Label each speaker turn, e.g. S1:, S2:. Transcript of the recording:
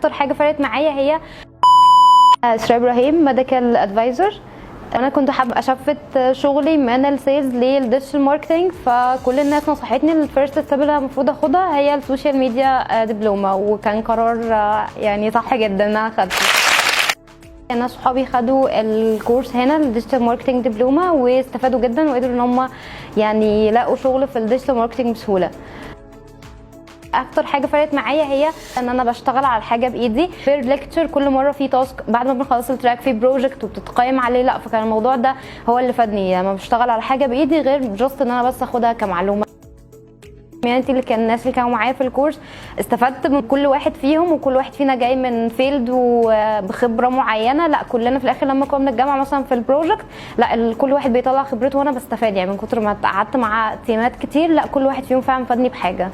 S1: اكتر حاجه فرقت معايا هي اسراء ابراهيم ميديكال ادفايزر. انا كنت حابه اشفت شغلي من السيلز للديجيتال ماركتنج، فكل الناس نصحتني الفيرست ستيب اللي المفروض اخدها هي السوشيال ميديا دبلومه، وكان قرار يعني صح جدا ان انا اخدته. انا صحابي خدوا الكورس هنا الديجيتال ماركتنج دبلومه واستفادوا جدا وقدروا ان هم يعني يلاقوا شغل في الديجيتال ماركتنج بسهوله. اكتر حاجه فرقت معايا هي ان انا بشتغل على حاجه بايدي، في ليكتشر كل مره في تاسك بعد ما بنخلص التراك في بروجكت وبتتقيم عليه. لا فكان الموضوع ده هو اللي فادني لما بشتغل على حاجه بايدي، غير جاست ان انا بس اخدها كمعلومه. اللي كان الناس اللي كانوا معايا في الكورس استفدت من كل واحد فيهم، وكل واحد فينا جاي من فيلد وبخبره معينه. لا كلنا في الاخر لما كنا بنتجمع مثلا في البروجكت، لا كل واحد بيطلع خبرته وانا بستفاد، يعني من كتر ما قعدت مع تيمات كتير لا كل واحد فيهم فعلا فادني بحاجه.